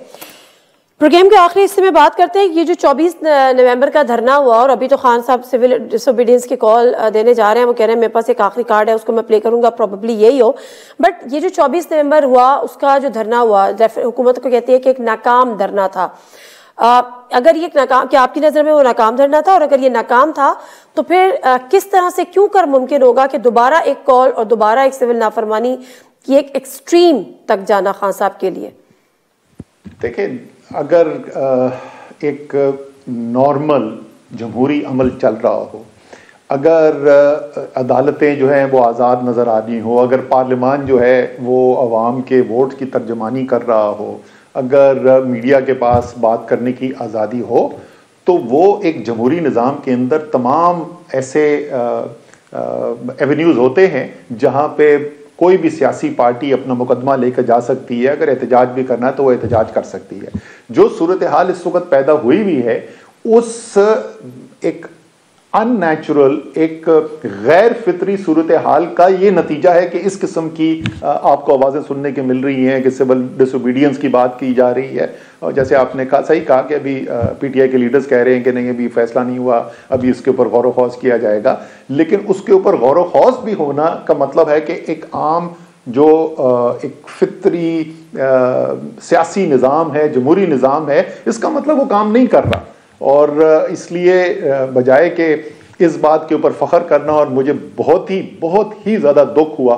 प्रोग्राम के आखिरी हिस्से में बात करते हैं। ये जो 24 नवंबर का धरना हुआ और अभी तो खान साहब सिविल डिसोबीडियंस की कॉल देने जा रहे हैं, वो कह रहे हैं मेरे पास एक आखिरी कार्ड है उसको मैं प्ले करूंगा, प्रोबेबली यही हो। बट ये जो 24 नवंबर हुआ उसका जो धरना हुआ, हुकूमत को कहती है कि एक नाकाम धरना था। अगर ये नाकाम, क्या आपकी नजर में वो नाकाम धरना था? और अगर ये नाकाम था तो फिर किस तरह से क्यों कर मुमकिन होगा कि दोबारा एक कॉल और दोबारा एक सिविल नाफरमानी की एक एक्सट्रीम तक जाना खान साहब के लिए? देखिए, अगर एक नॉर्मल जमहूरी अमल चल रहा हो, अगर अदालतें जो हैं वो आज़ाद नज़र आ रही हो, अगर पार्लियामान जो है वो अवाम के वोट की तर्जमानी कर रहा हो, अगर मीडिया के पास बात करने की आज़ादी हो, तो वो एक जमहूरी निज़ाम के अंदर तमाम ऐसे एवेन्यूज़ होते हैं जहाँ पे कोई भी सियासी पार्टी अपना मुकदमा लेकर जा सकती है। अगर एहतजाज भी करना है तो वो एहतजाज कर सकती है। जो सूरत हाल इस वक्त पैदा हुई हुई है उस एक अननेचुरल, एक गैर फितरी सूरत हाल का ये नतीजा है कि इस किस्म की आपको आवाज़ें सुनने की मिल रही हैं कि सिविल डिसोबीडियंस की बात की जा रही है। और जैसे आपने कहा, सही कहा कि अभी पीटीआई के लीडर्स कह रहे हैं कि नहीं अभी फैसला नहीं हुआ, अभी इसके ऊपर गौर व खौज किया जाएगा। लेकिन उसके ऊपर गौर व खौज भी होना का मतलब है कि एक आम जो एक फितरी सियासी निज़ाम है, जमहूरी निज़ाम है, इसका मतलब वो काम नहीं कर रहा। और इसलिए बजाय कि इस बात के ऊपर फ़ख्र करना, और मुझे बहुत ही ज़्यादा दुख हुआ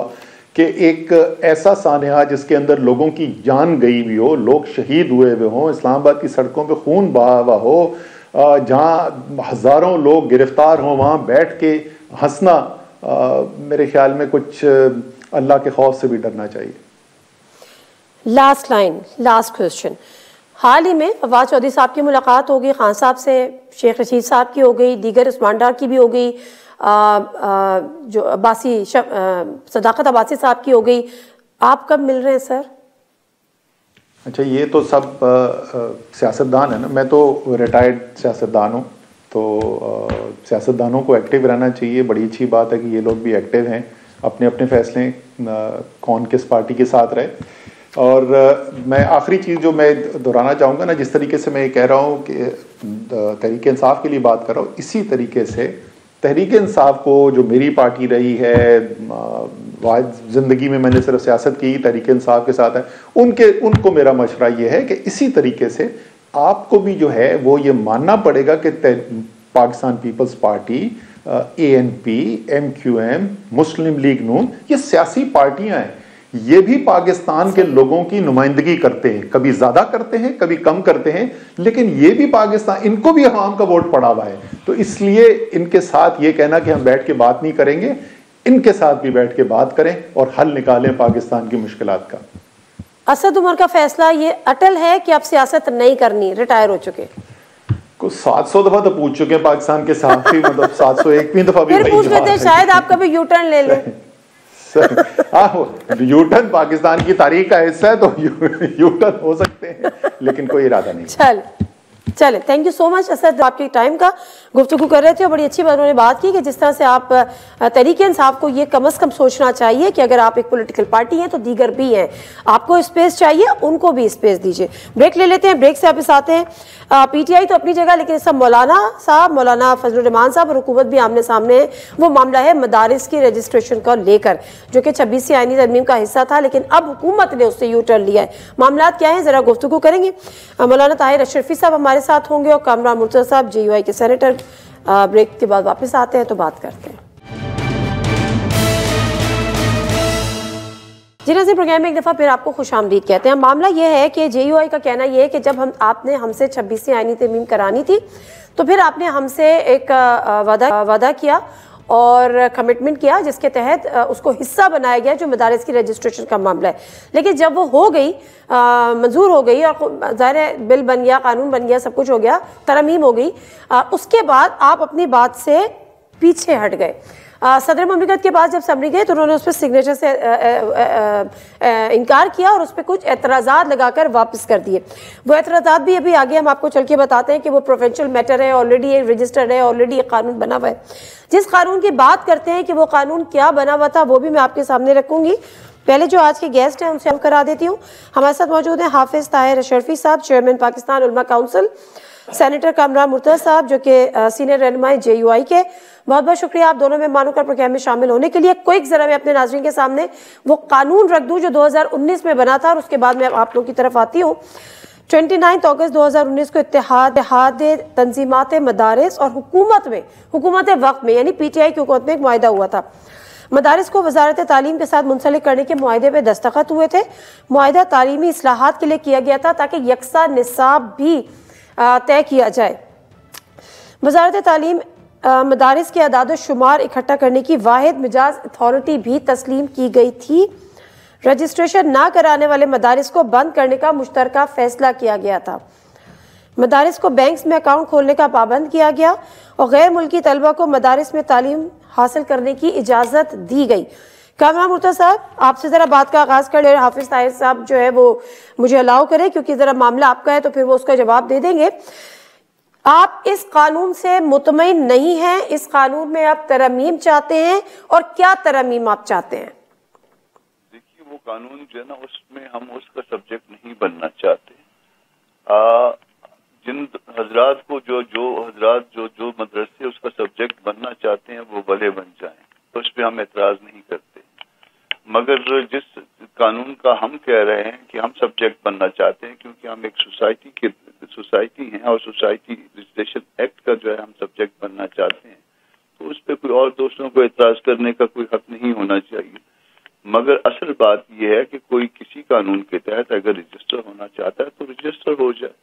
कि एक ऐसा सानिया जिसके अंदर लोगों की जान गई हुई हो, लोग शहीद हुए हुए हों, इस्लामाबाद की सड़कों पे खून बहा हुआ हो, जहाँ हज़ारों लोग गिरफ्तार हों, वहाँ बैठ के हंसना मेरे ख्याल में कुछ अल्लाह के खौफ से भी डरना चाहिए। Last line, last question. हाल ही में फवाद चौधरी साहब की मुलाकात हो गई खान साहब से, शेख रशीद साहब की हो गई, दीगर उस्मान डार की भी हो गई, जो अब्बासी सदाकत अब्बासी साहब की हो गई। आप कब मिल रहे हैं सर? अच्छा, ये तो सब सियासतदान है ना, मैं तो रिटायर्ड सियासतदान हूँ, तो सियासतदानों को एक्टिव रहना चाहिए। बड़ी अच्छी बात है कि ये लोग भी एक्टिव हैं, अपने अपने फैसले कौन किस पार्टी के साथ रहे। और मैं आखिरी चीज़ जो मैं दोहराना चाहूँगा ना, जिस तरीके से मैं कह रहा हूँ कि तहरीक इंसाफ के लिए बात कर रहा हूँ, इसी तरीके से तहरीक इंसाफ को जो मेरी पार्टी रही है, ज़िंदगी में मैंने सिर्फ सियासत की, तहरीक इंसाफ के साथ है, उनको मेरा मशवरा ये है कि इसी तरीके से आपको भी जो है वो ये मानना पड़ेगा कि पाकिस्तान पीपल्स पार्टी, ANP, MQM, मुस्लिम लीग नून, ये सियासी पार्टियाँ हैं, ये भी पाकिस्तान के लोगों की नुमाइंदगी करते हैं, कभी ज्यादा करते हैं कभी कम करते हैं, लेकिन ये भी पाकिस्तान, इनको भी अवाम का वोट पड़ा हुआ है। तो इसलिए इनके साथ ये कहना कि हम बैठ के बात नहीं करेंगे, इनके साथ भी बैठ के बात करें और हल निकालें पाकिस्तान की मुश्किलात का। असद उमर का फैसला ये अटल है कि अब सियासत नहीं करनी, रिटायर हो चुके? कुछ 700 दफा तो पूछ चुके हैं पाकिस्तान के साथ ही, मतलब 701वीं दफा भी फिर पूछ लेते हैं, शायद आप कभी यू टर्न ले लें। यूटर्न पाकिस्तान की तारीख का हिस्सा है, तो यूटर्न हो सकते हैं, लेकिन कोई इरादा नहीं। चले, thank you so much Asad, आपके टाइम का गुफ्तगू कर रहे थे और बड़ी अच्छी बात उन्होंने बात की कि जिस तरह से आप तहरीके इंसाफ को ये कम से कम सोचना चाहिए कि अगर आप एक पॉलिटिकल पार्टी हैं तो दीगर भी हैं, आपको स्पेस चाहिए, उनको भी स्पेस दीजिए। ब्रेक ले लेते हैं, ब्रेक से वापस आते हैं। पीटीआई तो अपनी जगह, लेकिन सब मौलाना फजलुर रहमान साहब और हुकूमत भी आमने सामने है। वो मामला है मदारिस की रजिस्ट्रेशन को लेकर, जो कि 26वीं आईनी तरमीम का हिस्सा था, लेकिन अब हुकूमत ने उससे यू टर्न लिया है। मामला क्या है, जरा गुफ्तगू करेंगे। मौलाना ताहिर अशरफी साहब हमारे साथ होंगे और कामरान मुर्तज़ा साहब JUI के सेनेटर। ब्रेक के बाद वापस आते हैं तो बात करते हैं। जी नाज़रीन, प्रोग्राम में एक दफ़ा फिर आपको खुशामदीद कहते हैं। मामला यह है कि JUI का कहना यह है कि जब आपने हमसे 26वीं आईनी तरमीम करानी थी तो फिर आपने हमसे एक वादा किया और कमिटमेंट किया, जिसके तहत उसको हिस्सा बनाया गया जो मदारिस की रजिस्ट्रेशन का मामला है। लेकिन जब वो हो गई, मंजूर हो गई और ज़ाहिर है बिल बन गया, कानून बन गया, सब कुछ हो गया, तरमीम हो गई, उसके बाद आप अपनी बात से पीछे हट गए। सदर ममलिकत के पास जब समरी गए तो उन्होंने उस पर सिग्नेचर से इनकार किया और उस पर कुछ एतराज़ात लगाकर वापस कर दिए। वो एतराज़ात भी अभी आगे हम आपको चल के बताते हैं कि वो प्रोफेशनल मैटर है, ऑलरेडी एक रजिस्टर्ड है, ऑलरेडी एक कानून बना हुआ है। जिस कानून की बात करते हैं कि वो कानून क्या बना हुआ था, वो भी मैं आपके सामने रखूंगी। पहले जो आज के गेस्ट हैं उनसे हम करा देती हूँ। हमारे साथ मौजूद हैं हाफिज ताहिर अशरफी साहब, चेयरमैन पाकिस्तान उलमा काउंसिल, सेनेटर कामरान मुर्तज़ा साहब जो कि सीनियर रहनुमाई JUI के। बहुत बहुत शुक्रिया आप दोनों मेहमानों का प्रोग्राम में शामिल होने के लिए। क्विक जरा मैं अपने नाज़रीन के सामने वो कानून रख दूं जो 2019 में बना था और उसके बाद मैं आप लोगों की तरफ आती हूँ। 29 अगस्त 2019 को इत्तेहाद तंजीमात मदारिस और हुकूमत वक्त में यानी PTI की हुकूमत में एक मुआहिदा हुआ था। मदारिस को वजारत तालीम के साथ मुंसलिक करने के मुआहिदे पर दस्तखत हुए थे। मुआहिदा तालीमी इस्लाहात के लिए किया गया था ताकि यकसा निसाब भी तय किया जाए। वजारत तालीम मदारिस के अदाद शुमार इकट्ठा करने की वाहिद मिजाज अथॉरिटी भी तस्लीम की गई थी। रजिस्ट्रेशन ना कराने वाले मदारिस को बंद करने का मुश्तरका फैसला किया गया था। मदारिस को बैंक्स में अकाउंट खोलने का पाबंद किया गया और गैर मुल्की तलबा को मदारिस में तालीम हासिल करने की इजाज़त दी गई। कामरान मुर्तज़ा साहब, आपसे ज़रा बात का आगाज़ कर ले। हाफिज ताहिर साहब जो है वो मुझे अलाउ करें, क्योंकि ज़रा मामला आपका है तो फिर वो उसका जवाब दे देंगे। आप इस कानून से मुतमईन नहीं हैं, इस कानून में आप तरमीम चाहते हैं, और क्या तरमीम आप चाहते हैं? देखिए, वो कानून जो है ना, उसमें हम उसका सब्जेक्ट नहीं बनना चाहते। जिन हजरात को जो मदरसे उसका सब्जेक्ट बनना चाहते हैं वो भले बन जाएं, तो उस पर हम एतराज नहीं करते। मगर जिस कानून का हम कह रहे हैं कि हम सब्जेक्ट बनना चाहते हैं, क्योंकि हम एक सोसाइटी हैं और सोसाइटी रजिस्ट्रेशन एक्ट का जो है हम सब्जेक्ट बनना चाहते हैं, तो उस पर कोई और दोस्तों को एतराज करने का कोई हक नहीं होना चाहिए। मगर असल बात यह है कि कोई किसी कानून के तहत अगर रजिस्टर होना चाहता है तो रजिस्टर हो जाए,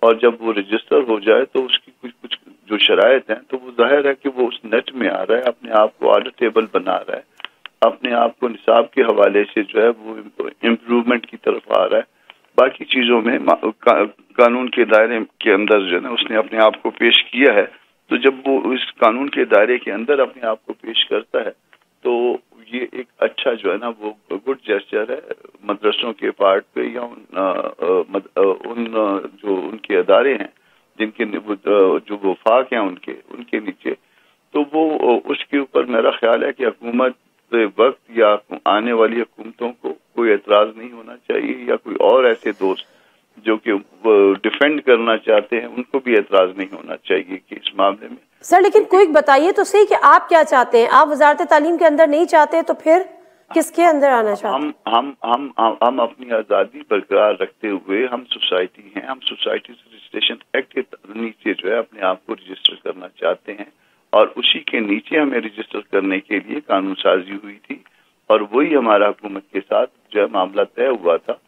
और जब वो रजिस्टर हो जाए तो उसकी कुछ जो शराइत हैं, तो वो जाहिर है कि वो उस नेट में आ रहा है, अपने आप को ऑर्डर टेबल बना रहा है, अपने आप को निसाब के हवाले से जो है वो इम्प्रूवमेंट की तरफ आ रहा है। बाकी चीज़ों में कानून के दायरे के अंदर जो है ना उसने अपने आप को पेश किया है। तो जब वो इस कानून के दायरे के अंदर अपने आप को पेश करता है तो ये एक अच्छा जो है ना वो गुड जेस्चर है मदरसों के पार्ट पे, या उन जो उनके अदारे हैं जिनके जो वफाक हैं उनके नीचे, तो वो उसके ऊपर मेरा ख्याल है कि हुकूमत वक्त या आने वाली हुकूमतों को कोई एतराज नहीं होना चाहिए, या कोई और ऐसे दोस्त जो कि डिफेंड करना चाहते हैं उनको भी एतराज नहीं होना चाहिए कि इस मामले में। सर लेकिन कोई बताइए तो सही कि आप क्या चाहते हैं? आप वजारत तालीम के अंदर नहीं चाहते तो फिर किसके अंदर आना चाहते हैं? हम अपनी आज़ादी बरकरार रखते हुए हम सोसाइटी हैं, हम सोसाइटी रजिस्ट्रेशन एक्ट के नीचे जो है अपने आप को रजिस्टर करना चाहते हैं, और उसी के नीचे हमें रजिस्टर करने के लिए कानून साजी हुई थी, और वही हमारा हुकूमत के साथ जो है मामला तय हुआ था।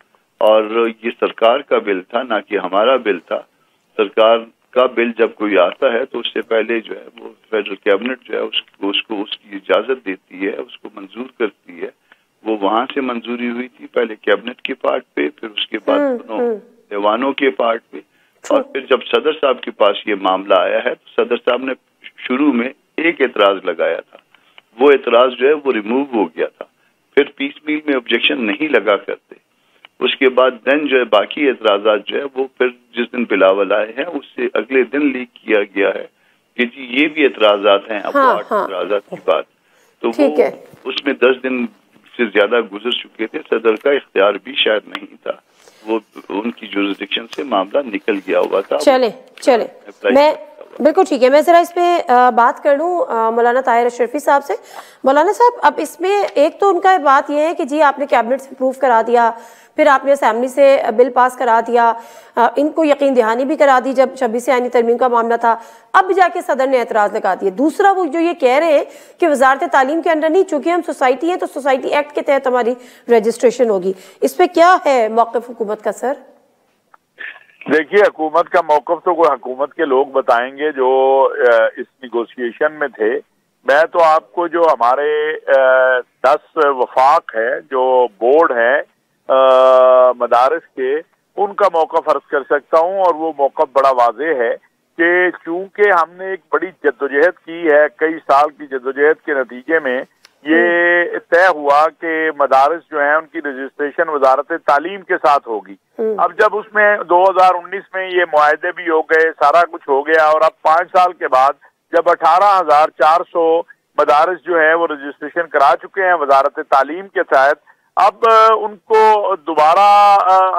और ये सरकार का बिल था, ना कि हमारा बिल था। सरकार का बिल जब कोई आता है तो उससे पहले जो है वो फेडरल कैबिनेट जो है उसको उसकी इजाजत देती है, उसको मंजूर करती है। वो वहां से मंजूरी हुई थी, पहले कैबिनेट के पार्ट पे, फिर उसके बाद दोनों ऐवानों के पार्ट पे, और फिर जब सदर साहब के पास ये मामला आया है तो सदर साहब ने शुरू में एक एतराज लगाया था, वो एतराज जो है वो रिमूव हो गया था। फिर पीस मील में ऑब्जेक्शन नहीं लगा करते। उसके बाद देन जो है बाकी एतराज़ात जो है वो फिर जिस दिन बिलावल आए हैं उससे अगले दिन लीक किया गया है कि जी ये भी एतराज़ात हैं। अब हाँ, 8 एतराज़ात की बात, तो वो उसमें 10 दिन से ज्यादा गुजर चुके थे, सदर का इख्तियार भी शायद नहीं था, वो उनकी जुरिस्डिक्शन से मामला निकल गया हुआ था। चले मैं बिल्कुल ठीक है, मैं जरा इस पे बात कर लूँ मौलाना ताहिर अशरफी साहब से। मौलाना साहब, अब इसमें एक तो उनका बात यह है कि जी आपने कैबिनेट से अप्रूव करा दिया, फिर आपने असेंबली से बिल पास करा दिया, इनको यकीन दहानी भी करा दी जब 26 आईनी तरमीम का मामला था, अब जाके सदर ने एतराज़ लगा दिया। दूसरा वो जो ये कह रहे हैं कि वजारत तालीम के अंडर नहीं, चूंकि हम सोसाइटी है तो सोसाइटी एक्ट के तहत हमारी रजिस्ट्रेशन होगी। इस पर क्या है मौक़िफ़ हुकूमत का सर? देखिए, हुकूमत का मौक़िफ़ तो कोई हुकूमत के लोग बताएंगे जो इस निगोशिएशन में थे। मैं तो आपको जो हमारे 10 वफाक है, जो बोर्ड है मदारिस के, उनका मौक़िफ़ अर्ज कर सकता हूँ, और वो मौक़िफ़ बड़ा वाज़ेह है कि चूंकि हमने एक बड़ी जद्दोजहद की है, कई साल की जद्दोजहद के नतीजे में ये तय हुआ कि मदारिस जो हैं उनकी रजिस्ट्रेशन वजारत तालीम के साथ होगी। अब जब उसमें 2019 में ये मुआहदे भी हो गए, सारा कुछ हो गया, और अब 5 साल के बाद जब 18,400 मदारिस जो है वो रजिस्ट्रेशन करा चुके हैं वजारत तालीम के तहत, अब उनको दोबारा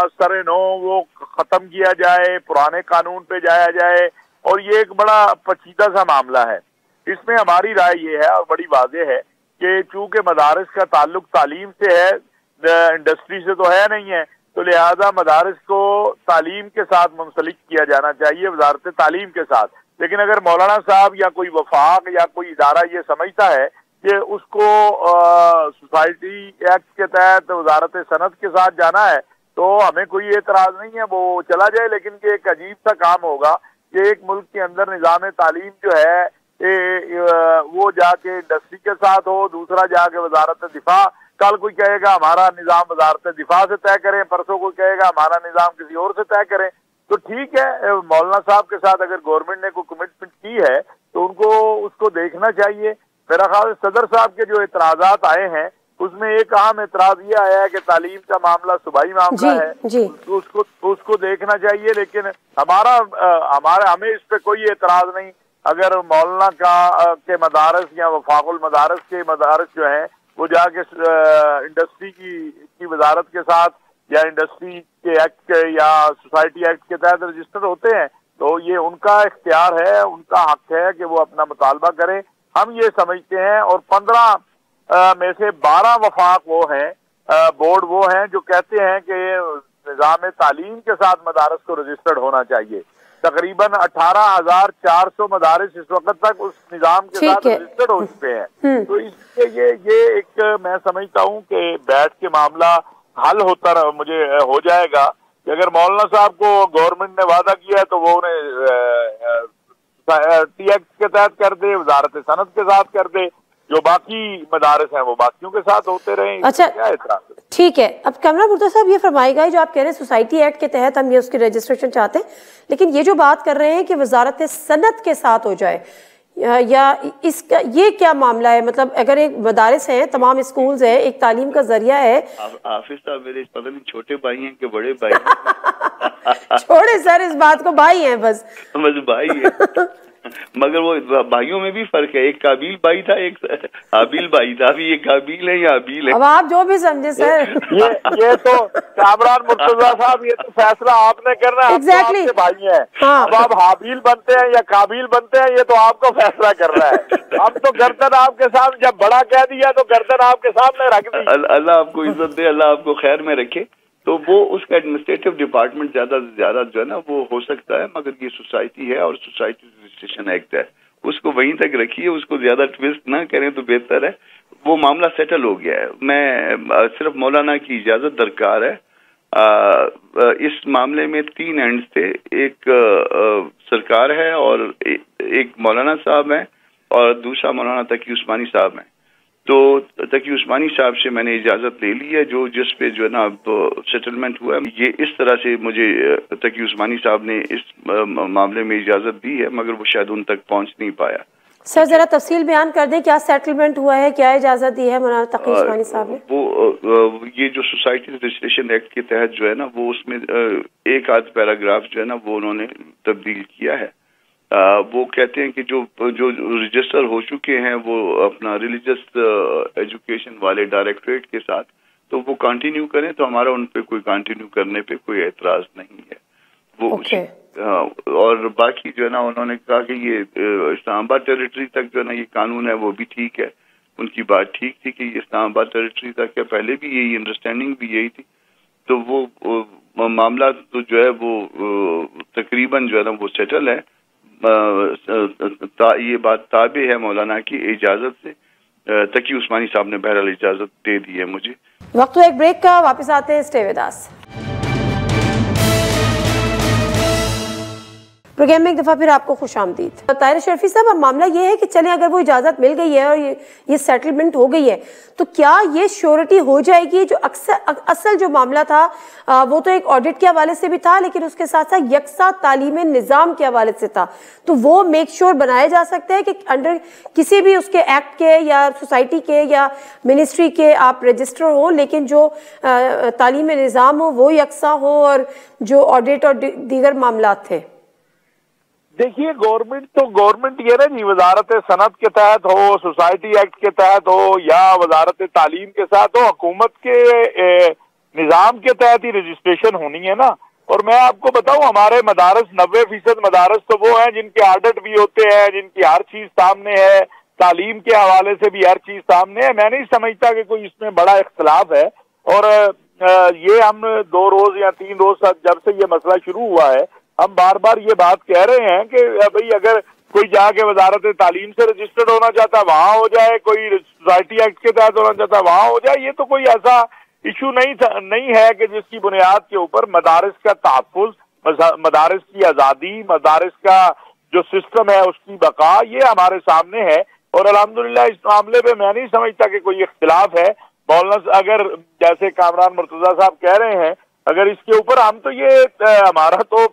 सरे नो वो खत्म किया जाए, पुराने कानून पे जाया जाए, और ये एक बड़ा पेचीदा सा मामला है। इसमें हमारी राय ये है और बड़ी वाज़ेह है कि चूंकि मदारिस का ताल्लुक तालीम से है, इंडस्ट्री से तो है नहीं है, तो लिहाजा मदारिस को तालीम के साथ मुंसलिक किया जाना चाहिए, वजारत तालीम के साथ। लेकिन अगर मौलाना साहब या कोई वफाक या कोई इदारा ये समझता है कि उसको सोसाइटी एक्ट के तहत वजारत सनत के साथ जाना है, तो हमें कोई एतराज नहीं है, वो चला जाए। लेकिन कि एक अजीब सा काम होगा कि एक मुल्क के अंदर निज़ाम तालीम जो है वो जाके इंडस्ट्री के साथ हो, दूसरा जाके वजारत दिफा, कल कोई कहेगा हमारा निज़ाम वजारत दिफा से तय करें, परसों कोई कहेगा हमारा निज़ाम किसी और से तय करें। तो ठीक है, मौलाना साहब के साथ अगर गवर्नमेंट ने कोई कमिटमेंट की है तो उनको उसको देखना चाहिए। मेरा ख्याल सदर साहब के जो एतराज़ात आए हैं उसमें एक अहम एतराज ये आया है कि तालीम का मामला सूबाई मामला है, उसको देखना चाहिए। लेकिन हमें इस पे कोई एतराज नहीं अगर मौलाना के मदारस या वफाकुल मदारस के मदारस जो हैं वो जाके इंडस्ट्री की वजारत के साथ या इंडस्ट्री के एक्ट या सोसाइटी एक्ट के तहत रजिस्टर होते हैं, तो ये उनका इख्तियार है, उनका हक है कि वो अपना मुतालबा करें। हम ये समझते हैं, और 15 में से 12 वफाक वो हैं, बोर्ड वो हैं जो कहते हैं कि निज़ाम तालीम के साथ मदारस को रजिस्टर्ड होना चाहिए। तकरीबन 18,400 मदारिस इस वक्त तक उस निज़ाम के साथ रजिस्टर्ड हो चुके हैं। तो इसलिए ये एक मैं समझता हूँ कि बैठ के मामला हल मुझे हो जाएगा कि अगर मौलाना साहब को गवर्नमेंट ने वादा किया है तो वो उन्हें टी एक्ट के तहत कर दे, वजारत सनत के साथ कर दे, जो बाकी मदारिस हैं वो बाकियों के साथ होते रहें। अच्छा, ठीक है। अब कमरा मुर्तज़ा साहब ये फरमाएगा, जो आप कह रहे हैं सोसाइटी एक्ट के तहत हम ये उसकी रजिस्ट्रेशन चाहते हैं, लेकिन ये जो बात कर रहे हैं कि वजारत सनत के साथ हो जाए, या इसका ये क्या मामला है? मतलब अगर एक मदारिस है, तमाम स्कूल्स है, एक तालीम का जरिया है। हाफिज साहब मेरे पता नहीं छोटे भाई हैं कि बड़े भाई छोड़े सर इस बात को, भाई हैं बस भाई है। मगर वो भाइयों में भी फर्क है, एक काबिल भाई था, एक हाबिल भाई था। अभी ये काबिल है या हाबिल है, अब आप जो भी समझे सर। ये तो कामरान मुर्तजा साहब, ये तो फैसला आपने करना है। एग्जैक्टली तो भाई हैं, हाँ। अब आप हाबिल बनते हैं या काबिल बनते हैं, ये तो आपको फैसला करना है। अब तो गर्दन आपके सामने, जब बड़ा कह दिया तो गर्दन आपके सामने रख दी। अल्लाह आपको इज्जत दे, अल्लाह आपको खैर में रखे। तो वो उसका एडमिनिस्ट्रेटिव डिपार्टमेंट ज्यादा से ज्यादा जो है ना वो हो सकता है, मगर ये सोसाइटी है और सोसाइटी रजिस्ट्रेशन एक्ट है, उसको वहीं तक रखिए, उसको ज्यादा ट्विस्ट ना करें तो बेहतर है। वो मामला सेटल हो गया है। मैं सिर्फ मौलाना की इजाजत दरकार है। इस मामले में 3 एंड्स थे, एक सरकार है और एक मौलाना साहब है और दूसरा मौलाना तकी उस्मानी साहब है। तो तकी उस्मानी साहब से मैंने इजाजत ले ली है, जिस पे जो है ना सेटलमेंट हुआ है। ये इस तरह से मुझे तकी उस्मानी साहब ने इस मामले में इजाजत दी है, मगर वो शायद उन तक पहुंच नहीं पाया। सर जरा तफसील बयान कर दें, क्या सेटलमेंट हुआ है, क्या इजाजत दी है मौलाना तकी उस्मानी साहब ने? वो ये जो सोसाइटी रजिस्ट्रेशन एक्ट के तहत जो है ना, वो उसमें एक आध पैराग्राफ जो है ना वो उन्होंने तब्दील किया है। वो कहते हैं कि जो जो रजिस्टर हो चुके हैं वो अपना रिलीजियस एजुकेशन वाले डायरेक्टरेट के साथ, तो वो कंटिन्यू करें, तो हमारा उन पे कोई कंटिन्यू करने पे कोई एतराज नहीं है। वो और बाकी जो है ना उन्होंने कहा कि ये इस्लामाबाद टेरिटरी तक जो है ना ये कानून है वो भी ठीक है। उनकी बात ठीक थी कि इस्लामाबाद टेरिटरी तक है, पहले भी यही अंडरस्टैंडिंग भी यही थी। तो वो मामला तो जो है वो तकरीबन जो है ना वो सेटल है। ये बात ताबे है मौलाना की इजाजत से। तकी उस्मानी साहब ने बहरहाल इजाजत दे दी है मुझे। वक्त तो एक ब्रेक का, वापस आते हैं स्टे विद अस। प्रोग्राम में एक दफ़ा फिर आपको खुशामदीद। ताहिर शरफी साहब, अब मामला ये है कि चलें अगर वो इजाज़त मिल गई है और ये सेटलमेंट हो गई है, तो क्या ये श्योरिटी हो जाएगी? जो असल जो मामला था वो तो एक ऑडिट के हवाले से भी था, लेकिन उसके साथ साथ यकसा तालीम निज़ाम के हवाले से था, तो वो मेक श्योर बनाया जा सकता है कि अंडर किसी भी उसके एक्ट के या सोसाइटी के या मिनिस्ट्री के आप रजिस्टर हो, लेकिन जो तालीम निज़ाम हो वो यकसा हो और जो ऑडिट और दीगर मामला थे। देखिए, गवर्नमेंट ये ना जी, वजारत सनत के तहत हो, सोसाइटी एक्ट के तहत हो या वजारत तालीम के साथ हो, हुकूमत के निज़ाम के तहत ही रजिस्ट्रेशन होनी है ना। और मैं आपको बताऊं, हमारे मदारस 90% मदारस तो वो हैं जिनके ऑडिट भी होते हैं, जिनकी हर चीज सामने है, तालीम के हवाले से भी हर चीज सामने है। मैं नहीं समझता कि कोई इसमें बड़ा इख्तलाफ है। और ये हम 2 रोज या 3 रोज जब से ये मसला शुरू हुआ है, हम बार बार ये बात कह रहे हैं कि भाई अगर कोई जाके वजारत तालीम से रजिस्टर्ड होना चाहता है वहां हो जाए, कोई सोसाइटी एक्ट के तहत होना चाहता है वहां हो जाए। ये तो कोई ऐसा इशू नहीं है कि जिसकी बुनियाद के ऊपर मदारिस का तहफ़्फ़ुज़, मदारिस की आज़ादी, मदारिस का जो सिस्टम है उसकी बका, ये हमारे सामने है। और अल्हम्दुलिल्लाह इस मामले पे मैं नहीं समझता कि कोई इख्तिलाफ है। मौलाना अगर जैसे कामरान मुर्तज़ा साहब कह रहे हैं, अगर इसके ऊपर हम तो ये हमारा तो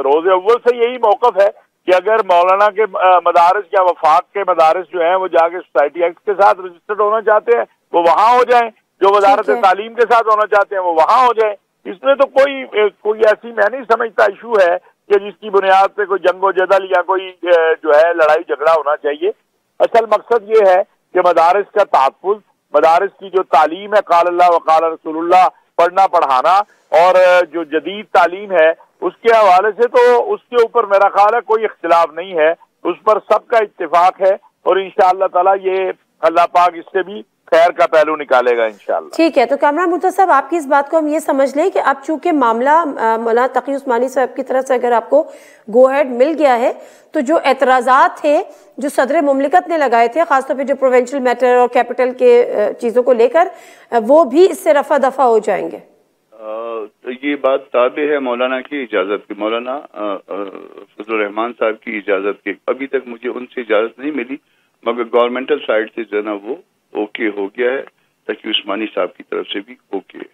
रोज़े अव्वल से यही मौक़िफ़ है कि अगर मौलाना के मदारिस या वफाक के मदारिस जो हैं वो जाके सोसाइटी एक्ट के साथ रजिस्टर्ड होना चाहते हैं वो वहाँ हो जाएं, जो वजारत तालीम के साथ होना चाहते हैं वो वहाँ हो जाए। इसमें तो कोई ऐसी मैं नहीं समझता इशू है कि जिसकी बुनियाद पे कोई जंगो जदल या कोई जो है लड़ाई झगड़ा होना चाहिए। असल मकसद ये है कि मदारिस का तहफ़्फ़ुज़, मदारिस की जो तालीम है क़ाल अल्लाह व क़ाल रसूलुल्लाह, पढ़ना पढ़ाना, और जो जदीद तालीम है उसके हवाले से तो उसके ऊपर मेरा ख्याल है कोई इख्तिलाफ नहीं है, उस पर सबका इत्तिफाक है। और इंशाअल्लाह ताला ये अल्लाह पाक इससे भी खैर का पहलू निकालेगा इंशाअल्लाह। ठीक है, तो कामरान मुर्तज़ा साहब, आपकी इस बात को हम ये समझ लें कि अब चूंकि मामला मौलाना तकी उस्मानी साहब की तरफ से अगर आपको गो हेड मिल गया है, तो जो एतराज़ात थे जो सदर मुमलिकत ने लगाए थे, खासतौर पर जो प्रोविंशियल मैटर और कैपिटल के चीज़ों को लेकर, वो भी इससे रफा दफा हो जाएंगे। ये बात ताबे है मौलाना की इजाजत की, मौलाना फजलुर रहमान साहब की इजाजत की। अभी तक मुझे उनसे इजाजत नहीं मिली, मगर गवर्नमेंटल साइड से जो है ना वो ओके हो गया है, तकी उस्मानी साहब की तरफ से भी ओके है।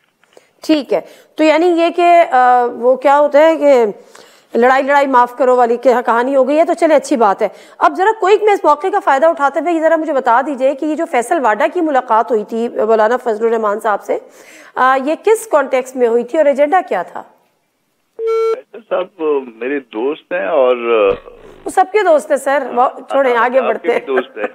ठीक है, तो यानी ये कि वो क्या होता है कि लड़ाई माफ करो वाली कहानी हो गई है, तो चले अच्छी बात है। अब जरा कोई में इस मौके का फायदा उठाते हुए जरा मुझे बता दीजिए कि ये जो फैसल वाडा की मुलाकात हुई थी मौलाना फजलुर रहमान साहब से, ये किस कॉन्टेक्स्ट में हुई थी और एजेंडा क्या था? साहब मेरे दोस्त हैं और वो सबके दोस्त है सर, छोड़े आगे बढ़ते हैं। दोस्त है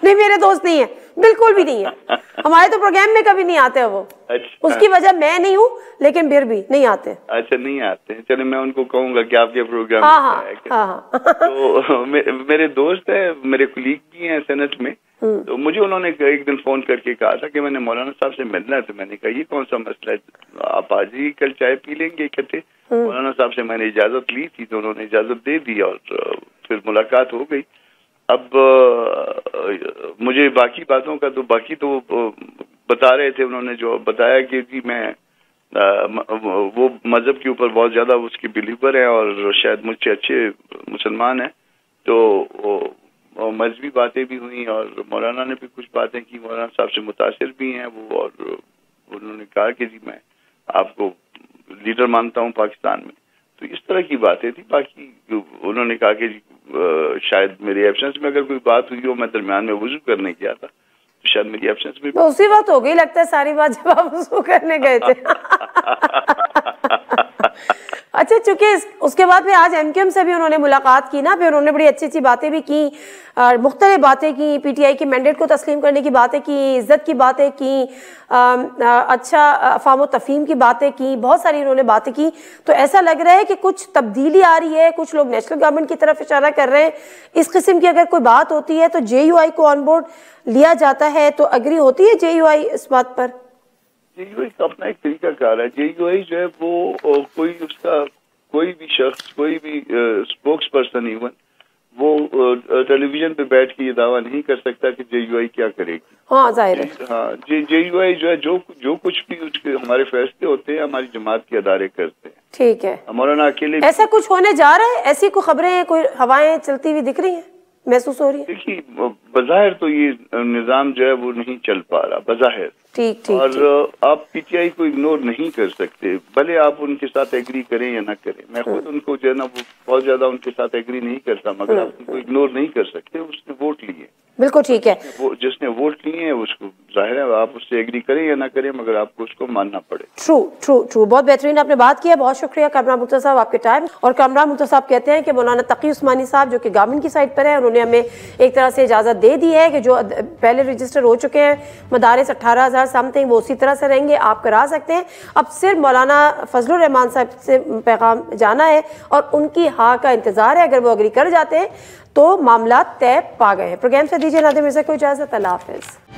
नहीं, मेरे दोस्त नहीं है, बिल्कुल भी नहीं है। हमारे तो प्रोग्राम में कभी नहीं आते वो। अच्छा। उसकी वजह मैं नहीं हूँ, लेकिन फिर भी नहीं आते। अच्छा, नहीं आते हैं, चलो मैं उनको कहूंगा कि आपके प्रोग्राम हाँ। तो मेरे दोस्त है, मेरे कुलीग भी हैं सेनेट में, तो मुझे उन्होंने एक दिन फोन करके कहा था कि मैंने मौलाना साहब से मिलना है। तो मैंने कहा ये कौन सा मसला है, आप आज ही कल चाय पी लेंगे इकट्ठे। मौलाना साहब से मैंने इजाजत ली थी, तो उन्होंने इजाजत दे दी और फिर मुलाकात हो गई। अब मुझे बाकी बातों का तो बता रहे थे, उन्होंने जो बताया कि जी मैं वो मजहब के ऊपर बहुत ज्यादा उसके बिलीवर है और शायद मुझसे अच्छे मुसलमान हैं। तो मजहबी बातें भी हुई और मौलाना ने भी कुछ बातें की, मौलाना साहब से मुतासिर भी हैं वो, और उन्होंने कहा कि जी मैं आपको लीडर मानता हूं पाकिस्तान में। तो इस तरह की बातें थी। बाकी उन्होंने कहा कि शायद मेरी एब्सेंस में अगर कोई बात हुई हो, मैं दरमियान में वुजू करने गया था, तो शायद मेरी एब्सेंस में तो उसी वक्त हो गई लगता है सारी बात जब आप वुजू करने गए थे। अच्छा, चूंकि उसके बाद फिर आज एमक्यूएम से भी उन्होंने मुलाकात की ना, फिर उन्होंने बड़ी अच्छी अच्छी बातें भी की, मुख्तलिफ बातें की, पीटीआई के मैंडेट को तस्लीम करने की बातें की, इज्जत की बातें की, अच्छा अफ़ाम व तफ़हीम की बातें की, बहुत सारी उन्होंने बातें की। तो ऐसा लग रहा है कि कुछ तब्दीली आ रही है, कुछ लोग नेशनल गवर्नमेंट की तरफ इशारा कर रहे हैं। इस किस्म की अगर कोई बात होती है तो जेयूआई को ऑन बोर्ड लिया जाता है, तो अग्री होती है जेयूआई इस बात पर? जेयूआई का अपना एक तरीका कार है। जेयूआई जो है वो कोई भी शख्स, कोई भी स्पोक्स पर्सन इवन वो टेलीविजन पे बैठ के ये दावा नहीं कर सकता कि जेयूआई क्या करेगी। हाँ, जाहिर है। हाँ, जेयूआई जो है जो कुछ भी उसके हमारे फैसले होते हैं हमारी जमात के अदारे करते हैं। ठीक है, मौलाना अकेले ऐसा कुछ होने जा रहा है? ऐसी कोई खबरें, कोई हवाएं चलती हुई दिख रही हैं, महसूस हो रही है? देखिए, बज़ाहिर तो ये निज़ाम जो है वो नहीं चल पा रहा बज़ाहिर। ठीक। और आप पीटीआई को इग्नोर नहीं कर सकते, भले आप उनके साथ एग्री करें या ना करें। मैं खुद उनको जो है ना वो बहुत ज्यादा उनके साथ एग्री नहीं करता, मगर आप उनको इग्नोर नहीं कर सकते। उसने वोट लिए, बिल्कुल ठीक है। जिसने वोट लिए हैं उसको जाहिर है आप उससे एग्री करें या ना करें, मगर आपको उसको मानना पड़े। ट्रू। बहुत बेहतरीन आपने बात किया, बहुत शुक्रिया कामरान मुफ्ती साहब आपके टाइम। और कामरान मुफ्ती साहब कहते हैं कि मौलाना तकी उस्मानी साहब जो कि गवर्नमेंट की साइड पर है, उन्होंने हमें एक तरह से इजाज़त दे दी है कि जो पहले रजिस्टर हो चुके हैं मदारिस 18,000 समथिंग, वो उसी तरह से रहेंगे, आप करा सकते हैं। अब सिर्फ मौलाना फजलुर रहमान साहब से पैगाम जाना है और उनकी हाँ का इंतजार है। अगर वो अग्री कर जाते हैं तो मामला तय पा गए हैं। प्रोग्राम से दीजिए नादिर मिर्जा को इजाज़त। अल्लाह हाफिज़।